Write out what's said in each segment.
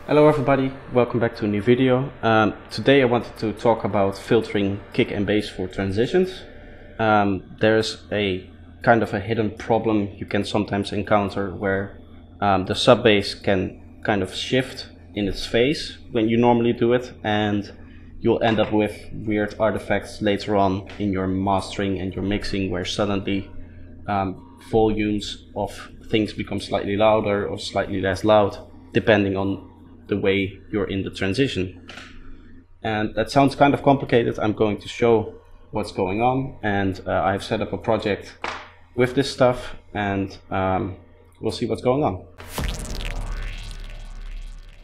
Hello everybody, welcome back to a new video. Today I wanted to talk about filtering kick and bass for transitions. There's a kind of a hidden problem you can sometimes encounter where the sub bass can kind of shift in its phase when you normally do it, and you'll end up with weird artifacts later on in your mastering and your mixing where suddenly volumes of things become slightly louder or slightly less loud depending on the way you're in the transition. And that sounds kind of complicated. I'm going to show what's going on, and I've set up a project with this stuff, and we'll see what's going on.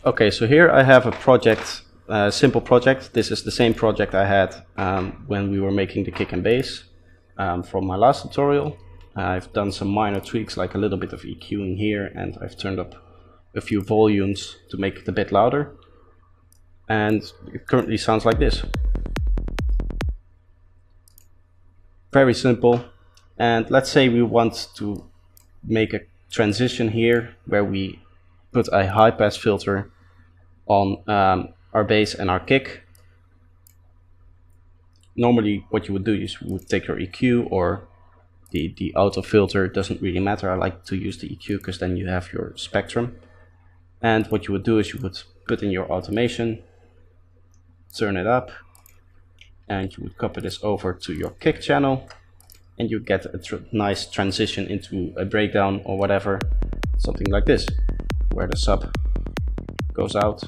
Okay, so here I have a project, a simple project. This is the same project I had when we were making the kick and bass from my last tutorial. I've done some minor tweaks, like a little bit of EQing here, and I've turned up a few volumes to make it a bit louder, and it currently sounds like this. Very simple. And let's say we want to make a transition here where we put a high pass filter on our bass and our kick. Normally what you would do is you would take your EQ or the auto filter. It doesn't really matter. I like to use the EQ because then you have your spectrum. And what you would do is you would put in your automation, turn it up, and you would copy this over to your kick channel, and you get a nice transition into a breakdown or whatever, something like this, where the sub goes out.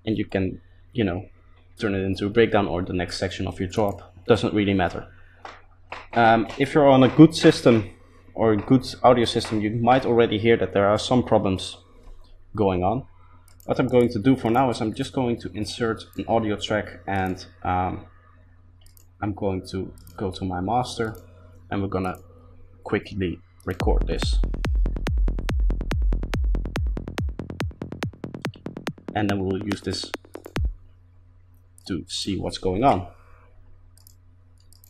And you can, you know, turn it into a breakdown or the next section of your drop. Doesn't really matter. If you're on a good system, or a good audio system, you might already hear that there are some problems going on. What I'm going to do for now is I'm just going to insert an audio track, and I'm going to go to my master, and we're gonna quickly record this. And then we'll use this to see what's going on.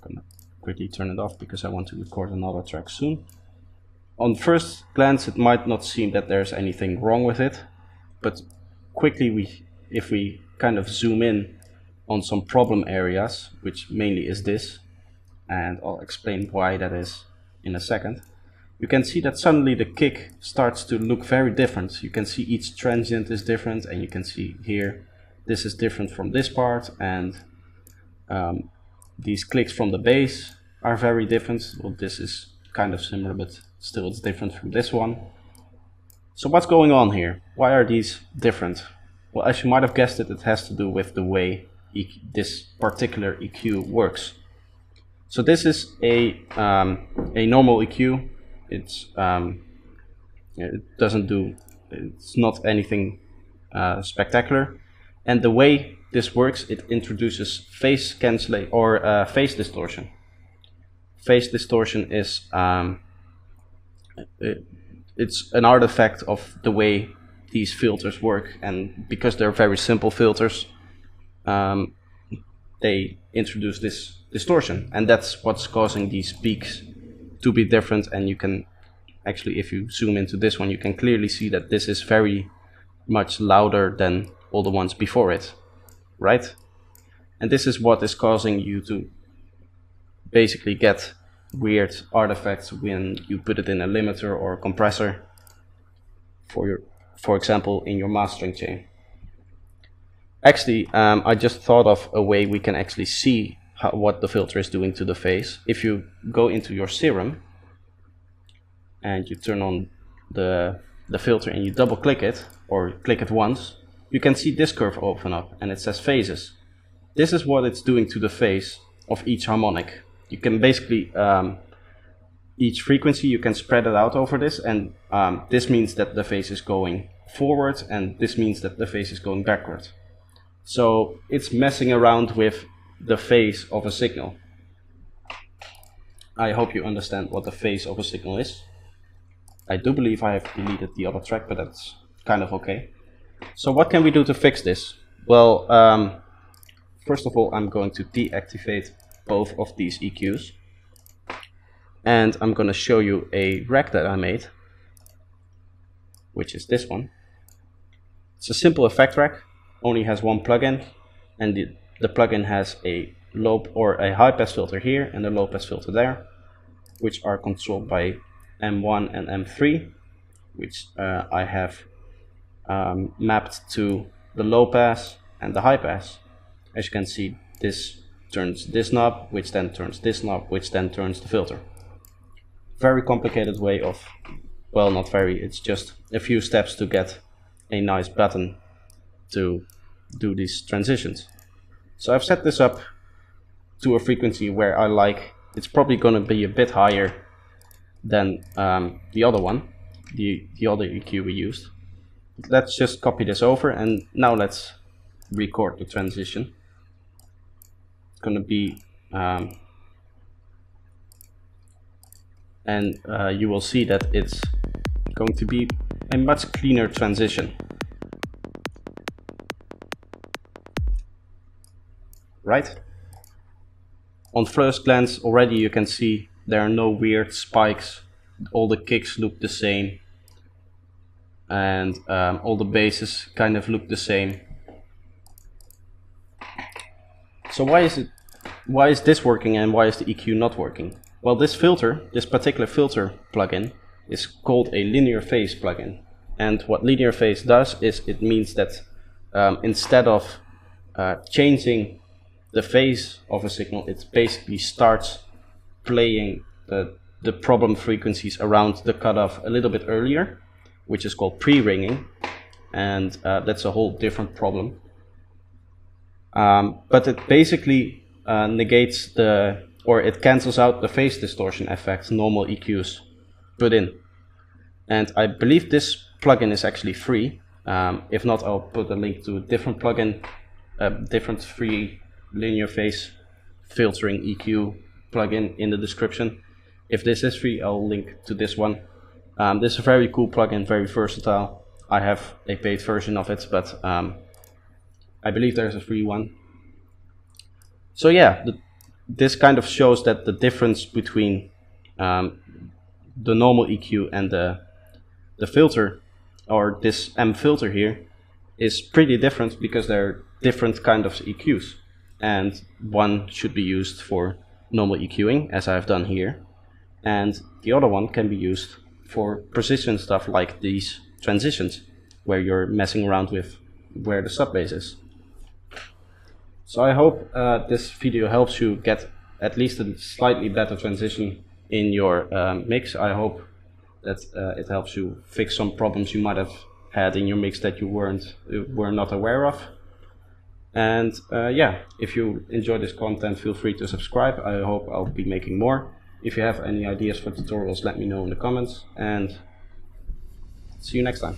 I'm gonna quickly turn it off because I want to record another track soon. On first glance it might not seem that there's anything wrong with it, but quickly if we kind of zoom in on some problem areas, which mainly is this, and I'll explain why that is in a second, you can see that suddenly the kick starts to look very different. You can see each transient is different, and you can see here this is different from this part, and these clicks from the bass are very different. Well, this is kind of similar, but still it's different from this one. So what's going on here? Why are these different? Well, as you might have guessed it has to do with the way this particular EQ works. So this is a normal EQ. It's it's not anything spectacular. And the way this works, it introduces phase cancellation or phase distortion. Phase distortion is it's an artifact of the way these filters work, and because they're very simple filters, they introduce this distortion, and that's what's causing these peaks to be different. And you can actually, if you zoom into this one, you can clearly see that this is very much louder than all the ones before it, right? And this is what is causing you to basically get weird artifacts when you put it in a limiter or a compressor for example in your mastering chain. Actually, I just thought of a way we can actually see what the filter is doing to the phase. If you go into your serum and you turn on the filter and you double click it or click it once, you can see this curve open up and it says phases. This is what it's doing to the phase of each harmonic. You can basically, each frequency, you can spread it out over this, and this means that the phase is going forward, and this means that the phase is going backward. So it's messing around with the phase of a signal. I hope you understand what the phase of a signal is. I do believe I have deleted the other track, but that's kind of okay. So what can we do to fix this? Well, first of all, I'm going to deactivate both of these EQs, and I'm going to show you a rack that I made which is this one. It's a simple effect rack, only has one plugin, and the plugin has a low or a high pass filter here and a low pass filter there, which are controlled by M1 and M3, which I have mapped to the low pass and the high pass. As you can see, this turns this knob, which then turns this knob, which then turns the filter. Very complicated way of, well, not very, it's just a few steps to get a nice button to do these transitions. So I've set this up to a frequency where I like, it's probably going to be a bit higher than the other one, the other EQ we used. Let's just copy this over, and now let's record the transition. It's going to be and you will see that it's going to be a much cleaner transition, right? On first glance already you can see there are no weird spikes, all the kicks look the same, and all the basses kind of look the same. So why is this working and why is the EQ not working? Well, this particular filter plugin is called a linear phase plugin, and what linear phase does is it means that instead of changing the phase of a signal, it basically starts playing the problem frequencies around the cutoff a little bit earlier, which is called pre-ringing, and that's a whole different problem. But it basically negates it cancels out the phase distortion effect normal EQs put in. And I believe this plugin is actually free. If not, I'll put a link to a different plugin, different free linear phase filtering EQ plugin in the description. If this is free, I'll link to this one. This is a very cool plugin, very versatile. I have a paid version of it, but I believe there's a free one. So yeah, this kind of shows that the difference between the normal EQ and the filter, or this M filter here, is pretty different because they're different kind of EQs, and one should be used for normal EQing, as I've done here, and the other one can be used for precision stuff like these transitions, where you're messing around with where the sub bass is. So I hope this video helps you get at least a slightly better transition in your mix. I hope that it helps you fix some problems you might have had in your mix that you were not aware of. And yeah, if you enjoy this content, feel free to subscribe. I hope I'll be making more. If you have any ideas for tutorials, let me know in the comments, and see you next time.